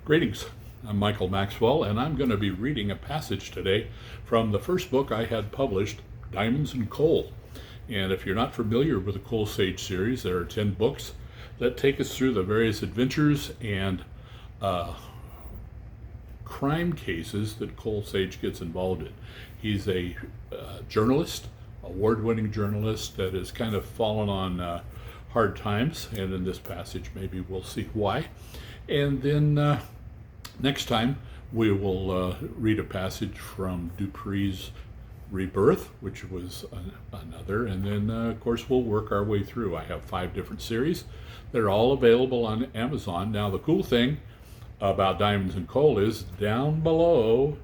Greetings, I'm Micheal Maxwell, and I'm going to be reading a passage today from the first book I had published, Diamonds and Coal. And if you're not familiar with the Coal Sage series, there are 10 books that take us through the various adventures and crime cases that Coal Sage gets involved in. He's a journalist, award-winning journalist that has kind of fallen on hard times, and in this passage maybe we'll see why. And then next time we will read a passage from Dupree's Rebirth, which was another, and then of course we'll work our way through. I have 5 different series. They're all available on Amazon. Now the cool thing about Diamonds and Coal is down below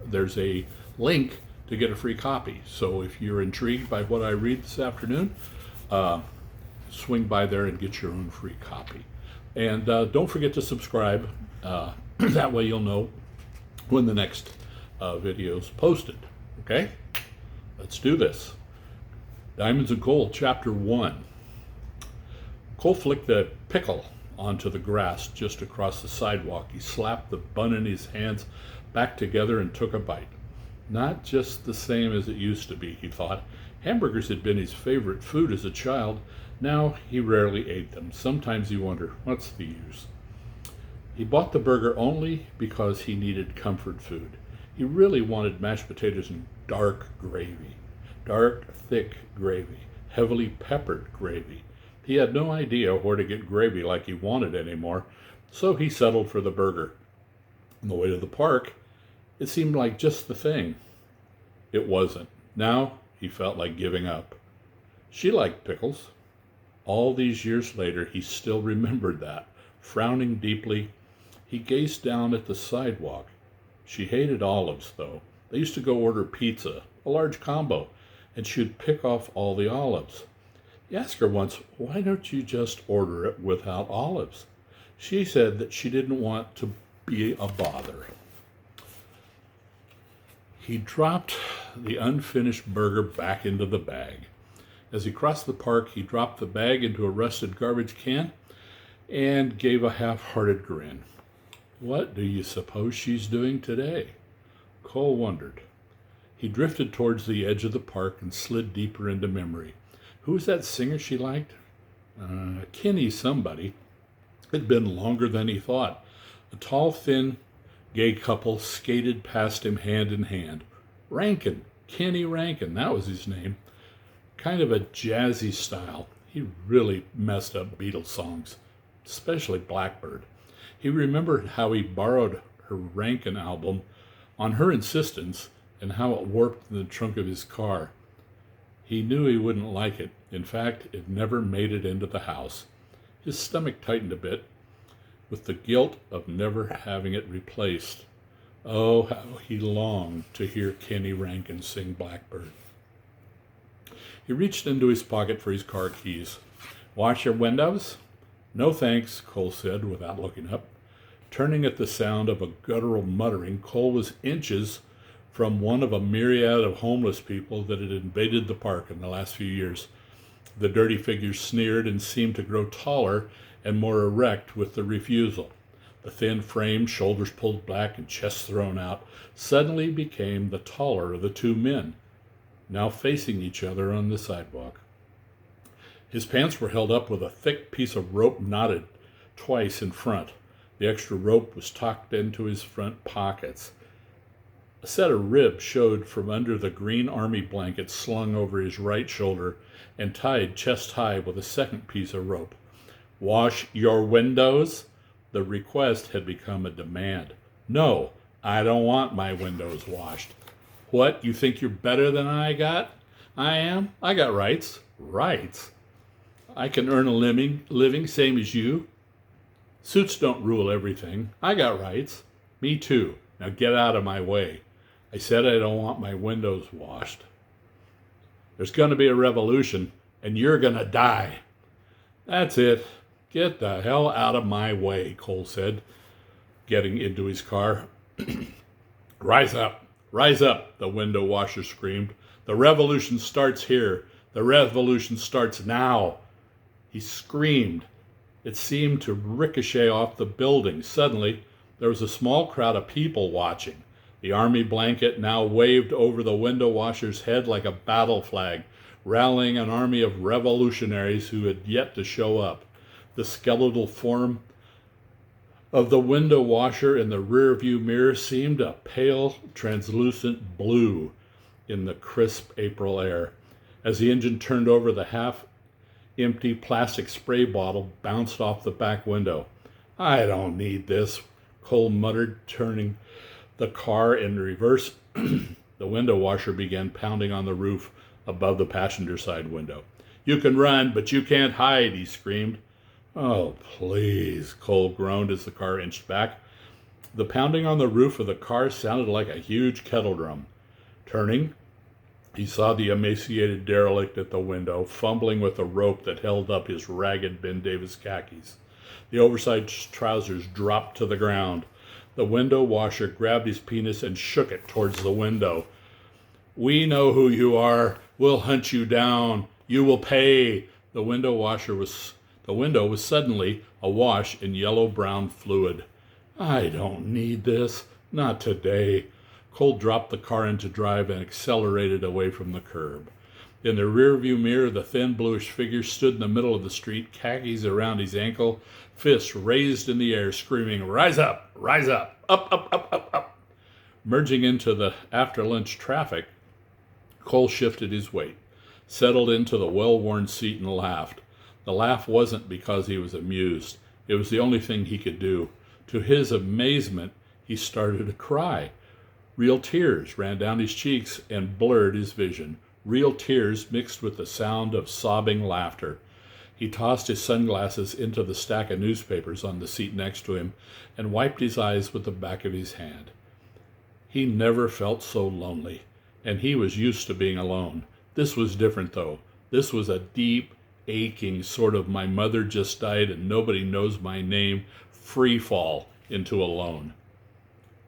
there's a link to get a free copy. So if you're intrigued by what I read this afternoon, swing by there and get your own free copy. And don't forget to subscribe. That way you'll know when the next video's posted. Okay? Let's do this. Diamonds and Coal, Chapter 1. Cole flicked a pickle onto the grass just across the sidewalk. He slapped the bun in his hands back together and took a bite. Not just the same as it used to be, he thought. Hamburgers had been his favorite food as a child. Now he rarely ate them. Sometimes he wondered, what's the use? He bought the burger only because he needed comfort food. He really wanted mashed potatoes and dark gravy. Dark, thick gravy. Heavily peppered gravy. He had no idea where to get gravy like he wanted anymore, so he settled for the burger. On the way to the park, it seemed like just the thing. It wasn't. Now he felt like giving up. She liked pickles. All these years later, he still remembered that. Frowning deeply, he gazed down at the sidewalk. She hated olives, though. They used to go order pizza, a large combo, and she'd pick off all the olives. He asked her once, why don't you just order it without olives? She said that she didn't want to be a bother. He dropped the unfinished burger back into the bag. As he crossed the park, he dropped the bag into a rusted garbage can and gave a half-hearted grin. What do you suppose she's doing today? Cole wondered. He drifted towards the edge of the park and slid deeper into memory. Who was that singer she liked? Kenny somebody. It had been longer than he thought. A tall, thin, gay couple skated past him hand in hand. Rankin, Kenny Rankin, that was his name. Kind of a jazzy style. He really messed up Beatles songs, especially Blackbird. He remembered how he borrowed her Rankin album on her insistence and how it warped in the trunk of his car. He knew he wouldn't like it. In fact, it never made it into the house. His stomach tightened a bit with the guilt of never having it replaced. Oh, how he longed to hear Kenny Rankin sing Blackbird. He reached into his pocket for his car keys. Wash your windows? No thanks, Cole said without looking up. Turning at the sound of a guttural muttering, Cole was inches from one of a myriad of homeless people that had invaded the park in the last few years. The dirty figures sneered and seemed to grow taller and more erect with the refusal. The thin frame, shoulders pulled back and chest thrown out, suddenly became the taller of the 2 men, now facing each other on the sidewalk. His pants were held up with a thick piece of rope knotted twice in front. The extra rope was tucked into his front pockets. A set of ribs showed from under the green army blanket slung over his right shoulder and tied chest high with a second piece of rope. Wash your windows? The request had become a demand. No, I don't want my windows washed. What, you think you're better than I am? I got rights. Rights? I can earn a living same as you. Suits don't rule everything. I got rights. Me too. Now get out of my way. I said I don't want my windows washed. There's going to be a revolution, and you're going to die. That's it. Get the hell out of my way, Cole said, getting into his car. Rise up, the window washer screamed. The revolution starts here. The revolution starts now. He screamed It seemed to ricochet off the building. Suddenly, there was a small crowd of people watching. The army blanket now waved over the window washer's head like a battle flag, rallying an army of revolutionaries who had yet to show up. The skeletal form of the window washer in the rearview mirror seemed a pale, translucent blue in the crisp April air. As the engine turned over, the half-empty plastic spray bottle bounced off the back window. "I don't need this," Cole muttered, turning the car in reverse. The window washer began pounding on the roof above the passenger side window. "You can run, but you can't hide," he screamed. "Oh, please," Cole groaned as the car inched back. The pounding on the roof of the car sounded like a huge kettle drum. Turning, he saw the emaciated derelict at the window, fumbling with the rope that held up his ragged Ben Davis khakis. The oversized trousers dropped to the ground. The window washer grabbed his penis and shook it towards the window. "We know who you are. We'll hunt you down. You will pay." The window was suddenly awash in yellow-brown fluid. "I don't need this. Not today." Cole dropped the car into drive and accelerated away from the curb. In the rearview mirror, the thin bluish figure stood in the middle of the street, khakis around his ankle, fists raised in the air, screaming, "Rise up! Rise up! Up, up, up, up, up!" Merging into the after-lunch traffic, Cole shifted his weight, settled into the well-worn seat, and laughed. The laugh wasn't because he was amused. It was the only thing he could do. To his amazement, he started to cry. Real tears ran down his cheeks and blurred his vision. Real tears mixed with the sound of sobbing laughter. He tossed his sunglasses into the stack of newspapers on the seat next to him and wiped his eyes with the back of his hand. He never felt so lonely, and he was used to being alone. This was different, though. This was a deep, aching sort of "my mother just died and nobody knows my name" free fall into alone.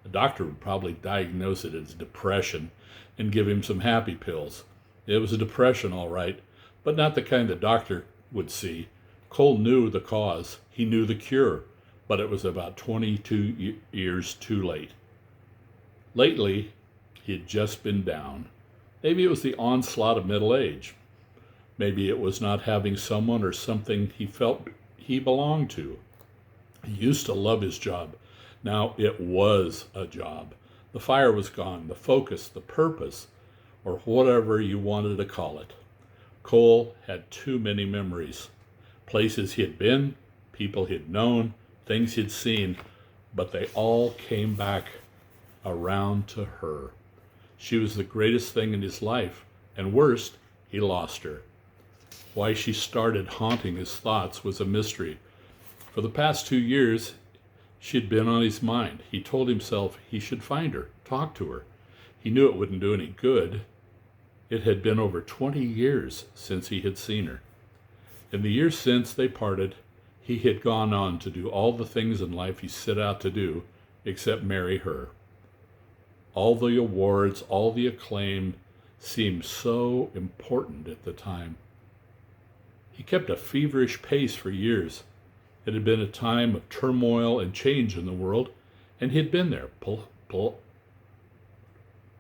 The doctor would probably diagnose it as depression and give him some happy pills. It was a depression, all right, but not the kind the doctor would see. Cole knew the cause. He knew the cure, but it was about 22 years too late. Lately, he had just been down. Maybe it was the onslaught of middle age. Maybe it was not having someone or something he felt he belonged to. He used to love his job. Now it was a job. The fire was gone, the focus, the purpose, or whatever you wanted to call it. Cole had too many memories. Places he had been, people he'd known, things he'd seen, but they all came back around to her. She was the greatest thing in his life, and worst, he lost her. Why she started haunting his thoughts was a mystery. For the past 2 years, she'd been on his mind. He told himself he should find her, talk to her. He knew it wouldn't do any good. It had been over 20 years since he had seen her. In the years since they parted, he had gone on to do all the things in life he set out to do, except marry her. All the awards, all the acclaim seemed so important at the time. He kept a feverish pace for years. It had been a time of turmoil and change in the world, and he had been there.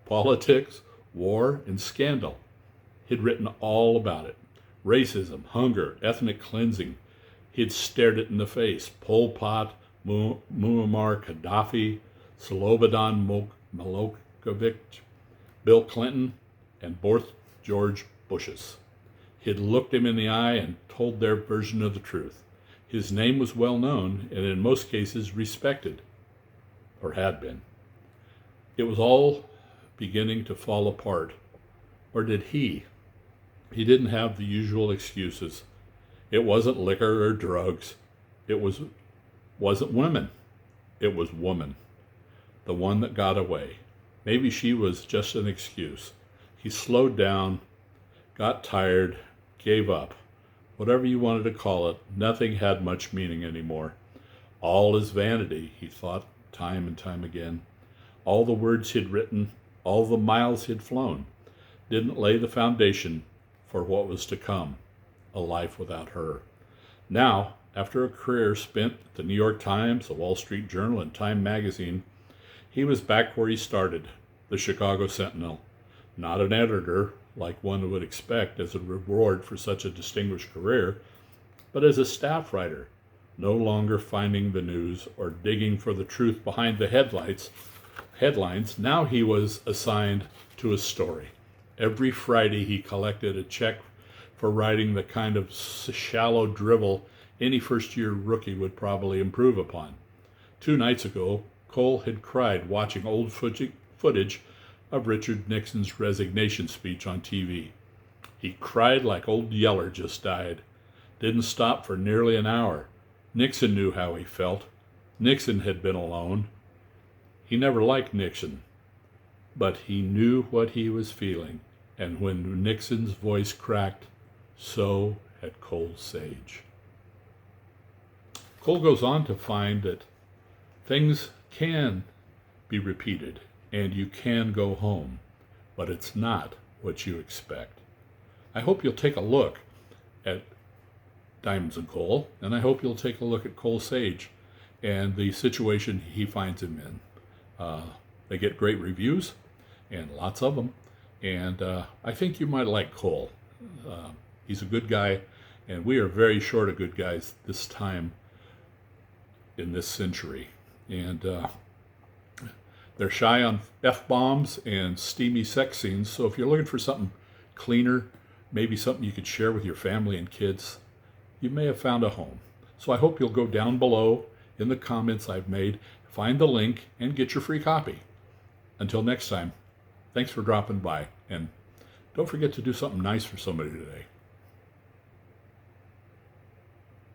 Politics, war, and scandal. He'd written all about it. Racism, hunger, ethnic cleansing. He'd stared it in the face. Pol Pot, Muammar Gaddafi, Slobodan Milosevic, Bill Clinton, and both George Bushes. He'd looked him in the eye and told their version of the truth. His name was well known and in most cases respected, or had been. It was all beginning to fall apart. Or did he? He didn't have the usual excuses. It wasn't liquor or drugs. It wasn't women. It was woman. The one that got away. Maybe she was just an excuse. He slowed down, got tired, gave up. Whatever you wanted to call it, nothing had much meaning anymore. All is vanity, he thought time and time again. All the words he'd written, all the miles he'd flown, didn't lay the foundation for what was to come, a life without her. Now, After a career spent at the New York Times, the Wall Street Journal, and Time magazine, he was back where he started, the Chicago Sentinel. Not an editor, like one would expect as a reward for such a distinguished career, but as a staff writer, no longer finding the news or digging for the truth behind the headlines. Now he was assigned to a story. Every Friday he collected a check for writing the kind of shallow drivel any first-year rookie would probably improve upon. 2 nights ago, Cole had cried watching old footage of Richard Nixon's resignation speech on TV. He cried like old Yeller just died. Didn't stop for nearly an hour. Nixon knew how he felt. Nixon had been alone. He never liked Nixon, but he knew what he was feeling. And when Nixon's voice cracked, so had Cole Sage. Cole goes on to find that things can be repeated and you can go home, but it's not what you expect. I hope you'll take a look at Diamonds and Coal, and I hope you'll take a look at Cole Sage and the situation he finds him in. They get great reviews, and lots of them, and I think you might like Cole. He's a good guy, and we are very short of good guys this time in this century. And they're shy on F-bombs and steamy sex scenes, so if you're looking for something cleaner, maybe something you could share with your family and kids, you may have found a home. So I hope you'll go down below in the comments I've made, find the link, and get your free copy. Until next time, thanks for dropping by, and don't forget to do something nice for somebody today.